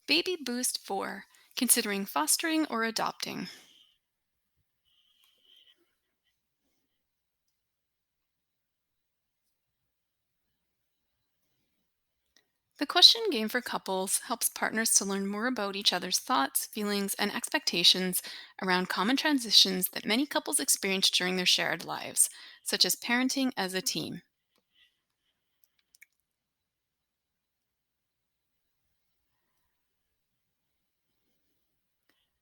Baby Boost 4, considering fostering or adopting. The question game for couples helps partners to learn more about each other's thoughts, feelings, and expectations around common transitions that many couples experience during their shared lives, such as parenting as a team.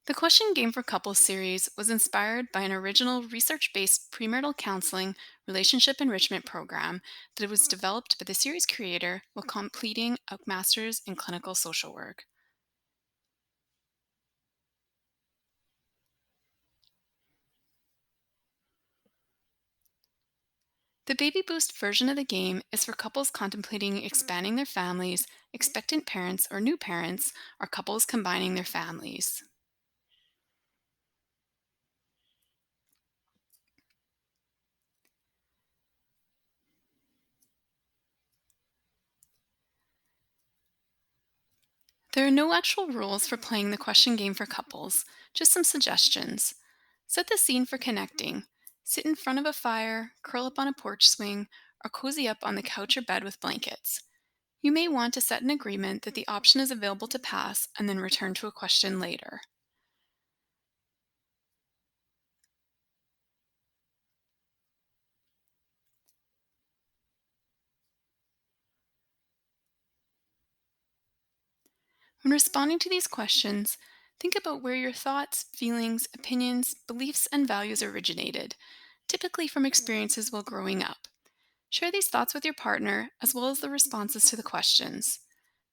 The Question Game for Couples series was inspired by an original research based premarital counseling relationship enrichment program that was developed by the series creator while completing a master's in clinical social work. The Baby Boost version of the game is for couples contemplating expanding their families, expectant parents or new parents, or couples combining their families. There are no actual rules for playing the question game for couples, just some suggestions. Set the scene for connecting. Sit in front of a fire, curl up on a porch swing, or cozy up on the couch or bed with blankets. You may want to set an agreement that the option is available to pass and then return to a question later. When responding to these questions, think about where your thoughts, feelings, opinions, beliefs, and values originated, typically from experiences while growing up. Share these thoughts with your partner as well as the responses to the questions.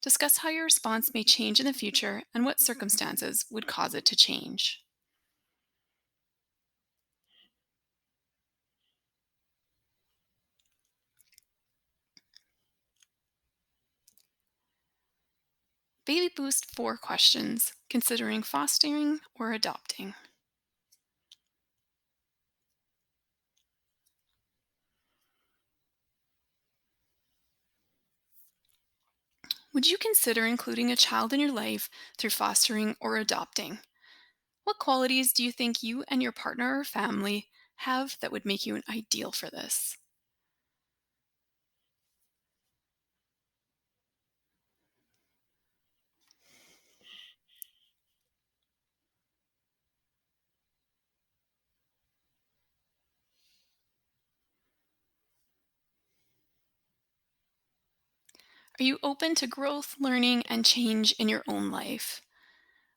Discuss how your response may change in the future and what circumstances would cause it to change. Baby Boost 4 questions, considering fostering or adopting. Would you consider including a child in your life through fostering or adopting? What qualities do you think you and your partner or family have that would make you an ideal for this? Are you open to growth, learning, and change in your own life?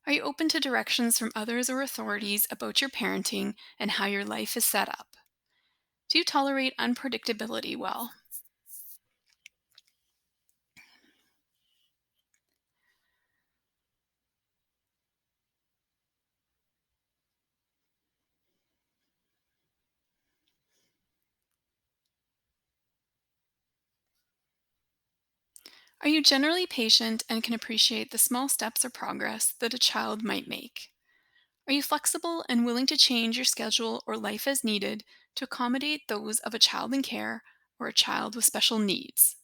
Are you open to directions from others or authorities about your parenting and how your life is set up? Do you tolerate unpredictability well? Are you generally patient and can appreciate the small steps or progress that a child might make? Are you flexible and willing to change your schedule or life as needed to accommodate those of a child in care or a child with special needs?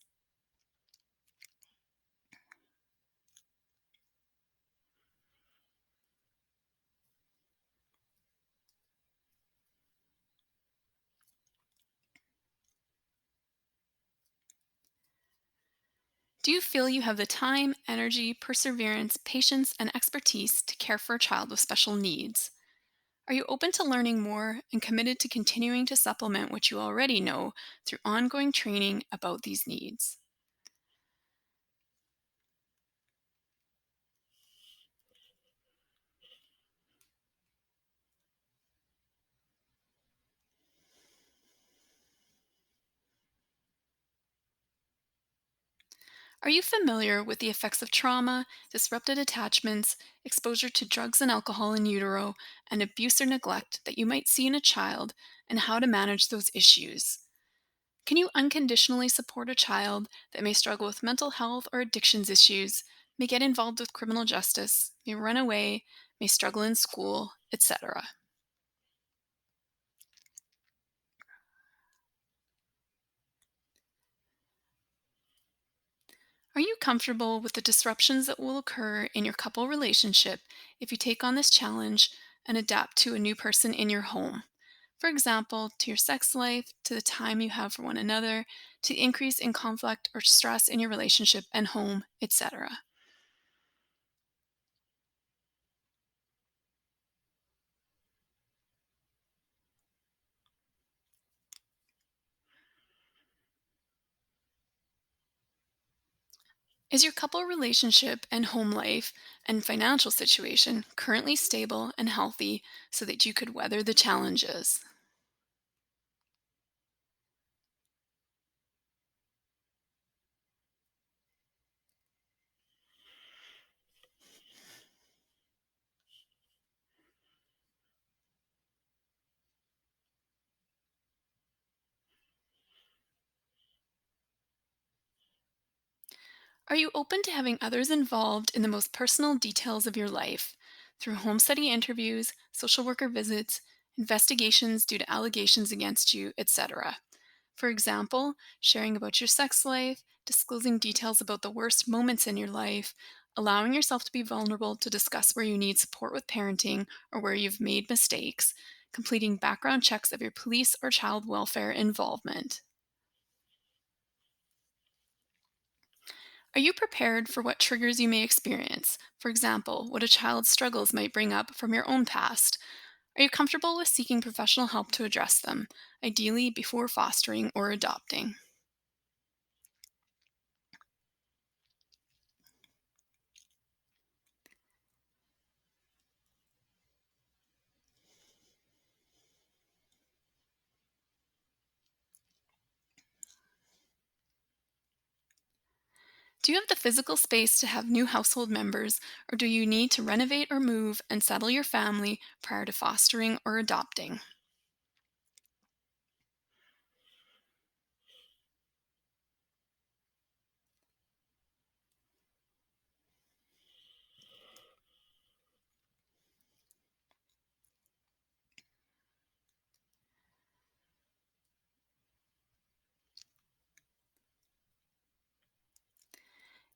Do you feel you have the time, energy, perseverance, patience, and expertise to care for a child with special needs? Are you open to learning more and committed to continuing to supplement what you already know through ongoing training about these needs? Are you familiar with the effects of trauma, disrupted attachments, exposure to drugs and alcohol in utero, and abuse or neglect that you might see in a child and how to manage those issues? Can you unconditionally support a child that may struggle with mental health or addictions issues, may get involved with criminal justice, may run away, may struggle in school, etc.? Are you comfortable with the disruptions that will occur in your couple relationship if you take on this challenge and adapt to a new person in your home? For example, to your sex life, to the time you have for one another, to the increase in conflict or stress in your relationship and home, etc. Is your couple relationship and home life and financial situation currently stable and healthy so that you could weather the challenges? Are you open to having others involved in the most personal details of your life through home study interviews, social worker visits, investigations due to allegations against you, etc.? For example, sharing about your sex life, disclosing details about the worst moments in your life, allowing yourself to be vulnerable to discuss where you need support with parenting or where you've made mistakes, completing background checks of your police or child welfare involvement. Are you prepared for what triggers you may experience? For example, what a child's struggles might bring up from your own past. Are you comfortable with seeking professional help to address them, ideally before fostering or adopting? Do you have the physical space to have new household members, or do you need to renovate or move and settle your family prior to fostering or adopting?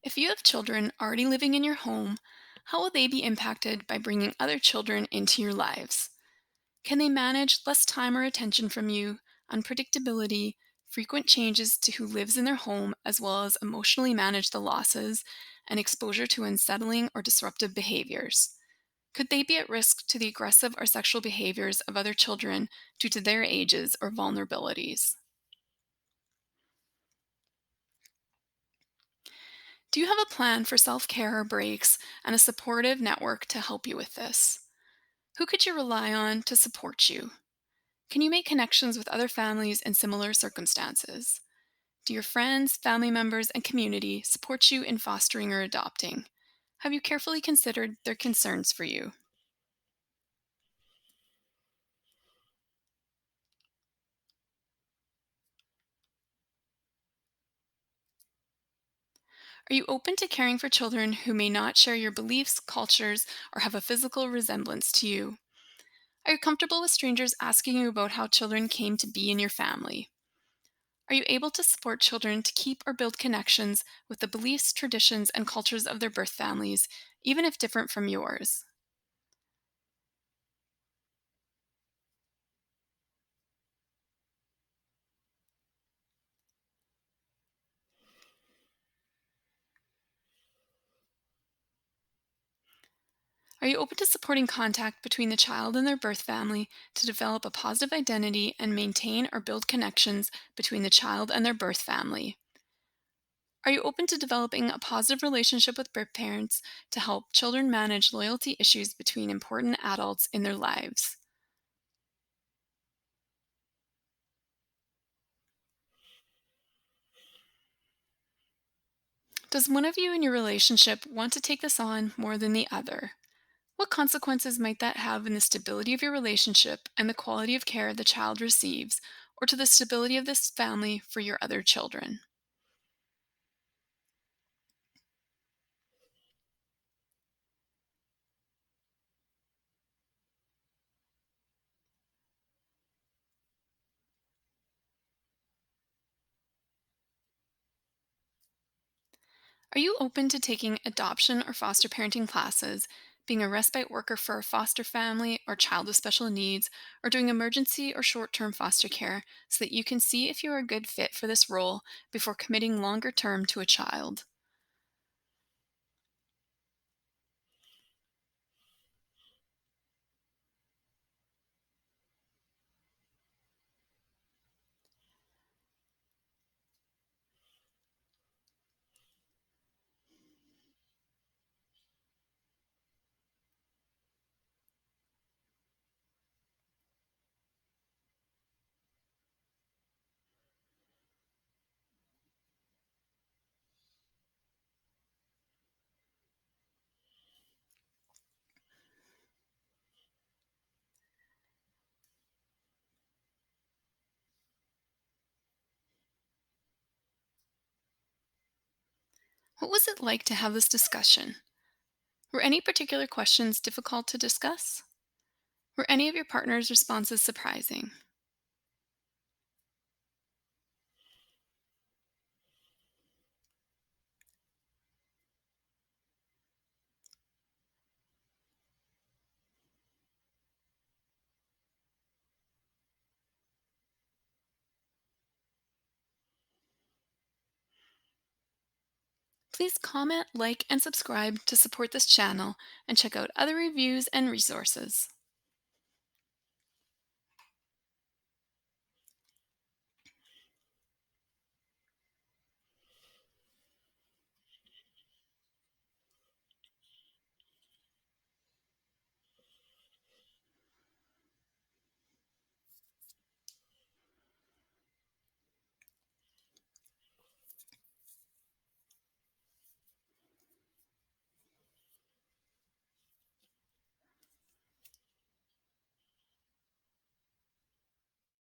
If you have children already living in your home, how will they be impacted by bringing other children into your lives? Can they manage less time or attention from you, unpredictability, frequent changes to who lives in their home, as well as emotionally manage the losses and exposure to unsettling or disruptive behaviors? Could they be at risk to the aggressive or sexual behaviors of other children due to their ages or vulnerabilities? Do you have a plan for self care or breaks and a supportive network to help you with this? Who could you rely on to support you? Can you make connections with other families in similar circumstances? Do your friends, family members, and community support you in fostering or adopting? Have you carefully considered their concerns for you? Are you open to caring for children who may not share your beliefs, cultures, or have a physical resemblance to you? Are you comfortable with strangers asking you about how children came to be in your family? Are you able to support children to keep or build connections with the beliefs, traditions, and cultures of their birth families, even if different from yours? Are you open to supporting contact between the child and their birth family to develop a positive identity and maintain or build connections between the child and their birth family? Are you open to developing a positive relationship with birth parents to help children manage loyalty issues between important adults in their lives? Does one of you in your relationship want to take this on more than the other? What consequences might that have in the stability of your relationship and the quality of care the child receives, or to the stability of this family for your other children? Are you open to taking adoption or foster parenting classes, being a respite worker for a foster family or child with special needs, or doing emergency or short term foster care so that you can see if you're a good fit for this role before committing longer term to a child? What was it like to have this discussion? Were any particular questions difficult to discuss? Were any of your partner's responses surprising? Please comment, like, and subscribe to support this channel and check out other reviews and resources.